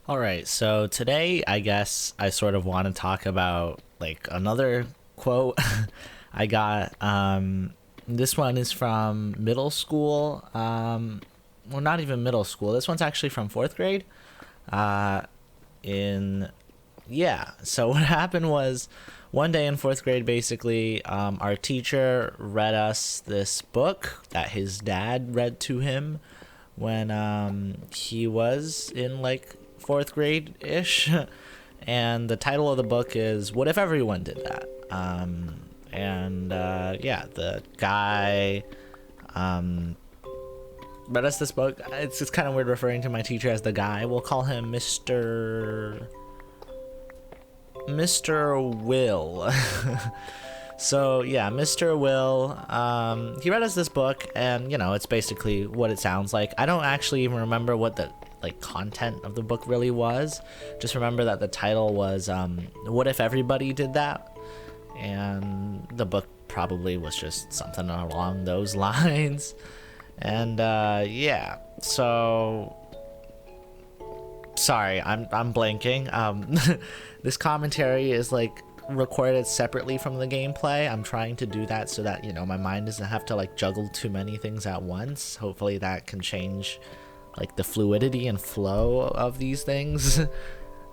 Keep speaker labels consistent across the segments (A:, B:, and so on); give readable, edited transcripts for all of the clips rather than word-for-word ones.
A: All right, so today I guess I sort of want to talk about like another quote I got. This one is from middle school. Well, not even middle school. This one's actually from fourth grade. Uh, in Yeah. So what happened was one day in fourth grade, basically, our teacher read us this book that his dad read to him when he was in like fourth grade ish. And the title of the book is "What If Everyone Did That?" Yeah, the guy read us this book. It's just kind of weird referring to my teacher as the guy. We'll call him Mr. Will. So yeah, Mr. Will, he read us this book, and it's basically what it sounds like. I don't actually even remember what the like content of the book really was. Just remember that the title was "What If Everybody Did That?" and the book probably was just something along those lines. And yeah, so sorry, I'm blanking. This commentary is like recorded separately from the gameplay. I'm trying to do that so that my mind doesn't have to like juggle too many things at once. Hopefully that can change like the fluidity and flow of these things.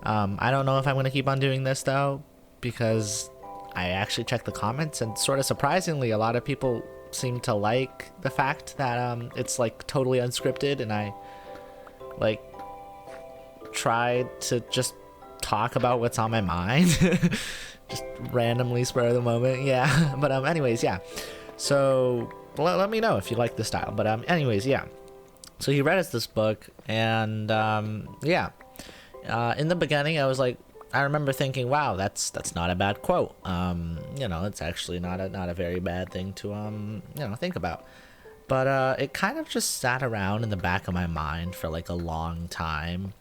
A: I don't know if I'm going to keep on doing this though, because I actually checked the comments, and sort of surprisingly a lot of people seem to like the fact that it's like totally unscripted, and I like tried to just talk about what's on my mind. Just randomly spur of the moment. Yeah. But anyways, yeah, so let me know if you like the style. But anyways, yeah, so he read us this book, and yeah, in the beginning I remember thinking, wow, that's not a bad quote. It's actually not a very bad thing to think about. But it kind of just sat around in the back of my mind for like a long time.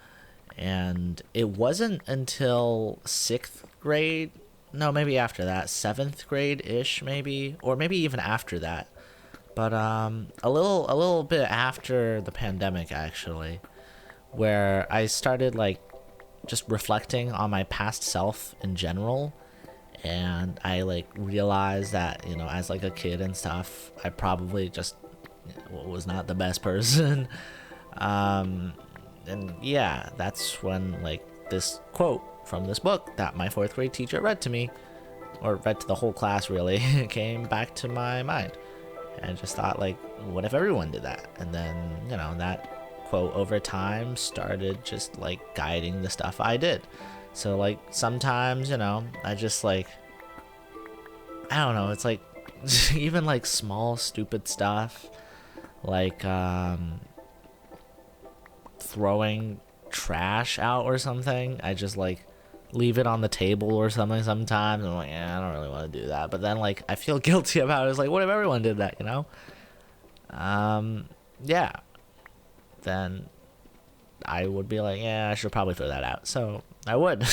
A: And it wasn't until sixth grade, no, maybe after that, seventh grade ish, maybe, or maybe even after that. But a little bit after the pandemic, actually, where I started like just reflecting on my past self in general. And I like realized that as like a kid and stuff, I probably just was not the best person. um and yeah, that's when like this quote from this book that my fourth grade teacher read to me, or read to the whole class really, came back to my mind. And I just thought, like, what if everyone did that? And then that quote over time started just like guiding the stuff I did. So like sometimes I just like, I don't know, it's like even like small stupid stuff, like throwing trash out or something. I just like leave it on the table or something sometimes. I'm like, yeah, I don't really want to do that. But then like I feel guilty about it. It's like, what if everyone did that? Yeah. Then I would be like, yeah, I should probably throw that out. So I would.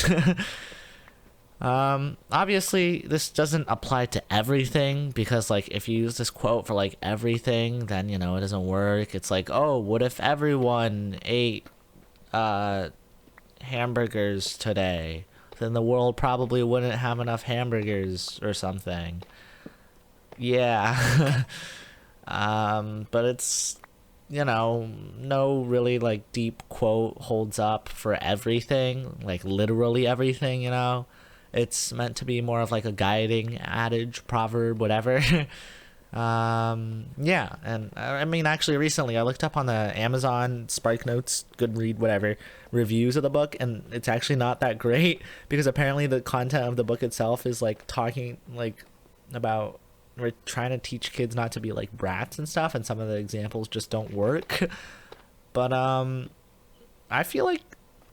A: Obviously this doesn't apply to everything, because like if you use this quote for like everything, then it doesn't work. It's like, oh, what if everyone ate hamburgers today? Then the world probably wouldn't have enough hamburgers or something. Yeah. But it's no really like deep quote holds up for everything, like literally everything. It's meant to be more of like a guiding adage, proverb, whatever. Yeah, and I mean, actually, recently I looked up on the Amazon, Spark Notes, Goodread, whatever, reviews of the book, and it's actually not that great, because apparently the content of the book itself is like talking like about, we're trying to teach kids not to be like brats and stuff, and some of the examples just don't work. But I feel like,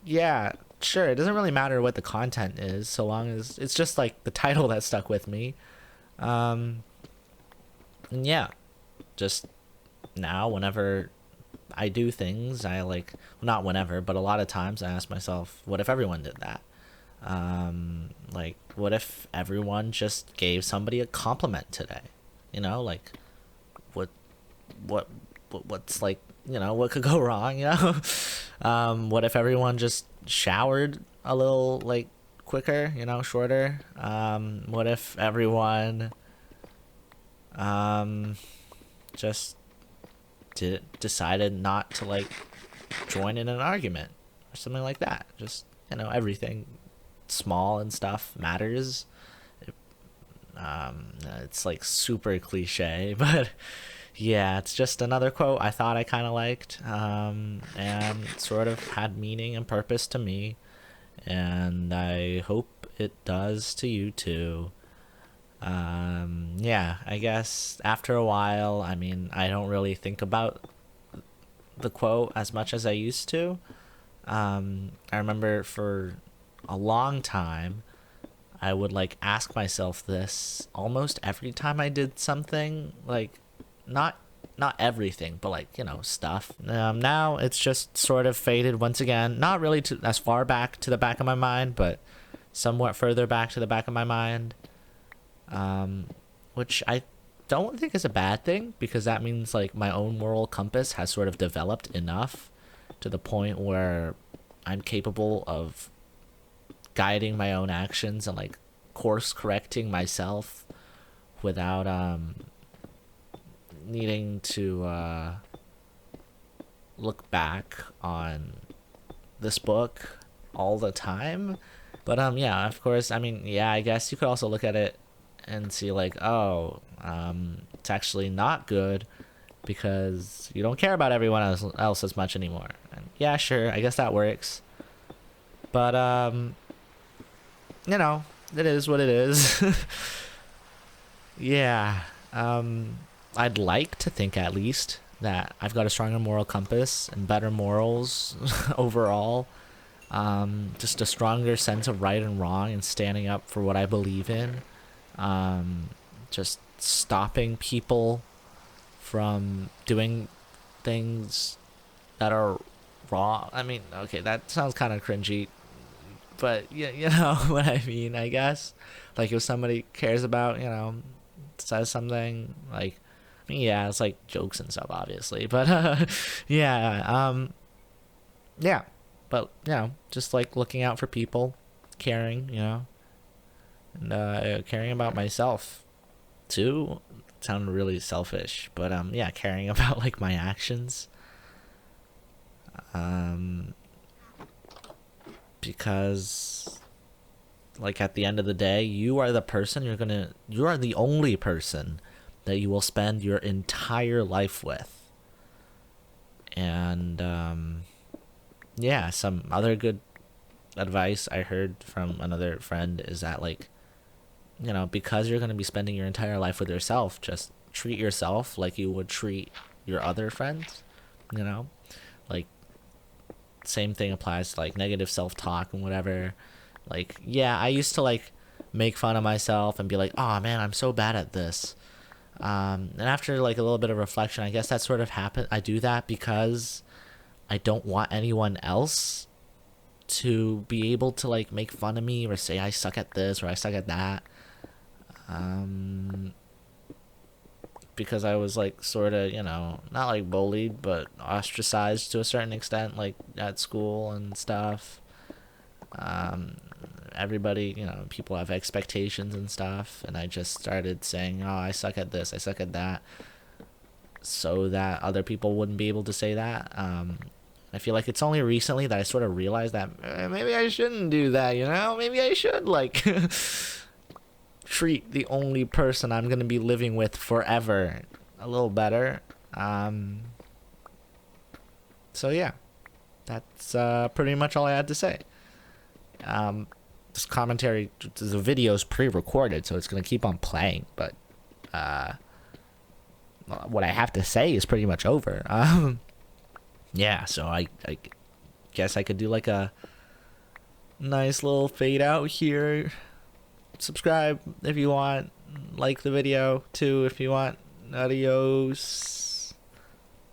A: yeah, sure, it doesn't really matter what the content is, so long as it's just like the title that stuck with me. And yeah, just now whenever I do things, I like, well, not whenever, but a lot of times I ask myself, what if everyone did that? Like, what if everyone just gave somebody a compliment today? Like, what what's like, what could go wrong? What if everyone just showered a little like quicker, shorter? What if everyone just decided not to like join in an argument or something like that? Just, everything small and stuff matters. It's like super cliche, but yeah, it's just another quote I thought I kind of liked, and sort of had meaning and purpose to me, and I hope it does to you too. Yeah, I guess after a while, I mean, I don't really think about the quote as much as I used to. I remember for a long time, I would like ask myself this almost every time I did something, like not everything, but like, stuff. Now it's just sort of faded once again, not really to as far back to the back of my mind, but somewhat further back to the back of my mind, which I don't think is a bad thing, because that means like my own moral compass has sort of developed enough to the point where I'm capable of guiding my own actions and like course correcting myself without needing to look back on this book all the time. But yeah, of course, I mean, yeah, I guess you could also look at it and see like, oh, it's actually not good because you don't care about everyone else as much anymore. And yeah, sure, I guess that works. But it is what it is. Yeah. I'd like to think at least that I've got a stronger moral compass and better morals overall. Just a stronger sense of right and wrong and standing up for what I believe in. Just stopping people from doing things that are wrong. I mean, okay, that sounds kind of cringy, but yeah, you know what I mean, I guess. Like if somebody cares about, says something like, I mean, yeah, it's like jokes and stuff, obviously, but yeah, yeah, but just like looking out for people, caring, and caring about myself too. Sounded really selfish, but yeah, caring about like my actions, because like at the end of the day, you are the person you are the only person that you will spend your entire life with. And yeah, some other good advice I heard from another friend is that like, because you're going to be spending your entire life with yourself, just treat yourself like you would treat your other friends, like same thing applies to like negative self-talk and whatever. Like, yeah, I used to like make fun of myself and be like, oh man, I'm so bad at this. And after like a little bit of reflection, I guess that sort of happened. I do that because I don't want anyone else to be able to like make fun of me or say I suck at this or I suck at that. Because I was like sort of, not like bullied, but ostracized to a certain extent, like at school and stuff. Everybody, people have expectations and stuff, and I just started saying, oh, I suck at this, I suck at that, so that other people wouldn't be able to say that. I feel like it's only recently that I sort of realized that maybe I shouldn't do that, maybe I should like treat the only person I'm gonna be living with forever a little better. So yeah, that's pretty much all I had to say. This commentary, the video's pre-recorded, so it's gonna keep on playing, but what I have to say is pretty much over. Yeah, so I guess I could do like a nice little fade out here. Subscribe if you want, like the video too if you want. Adios.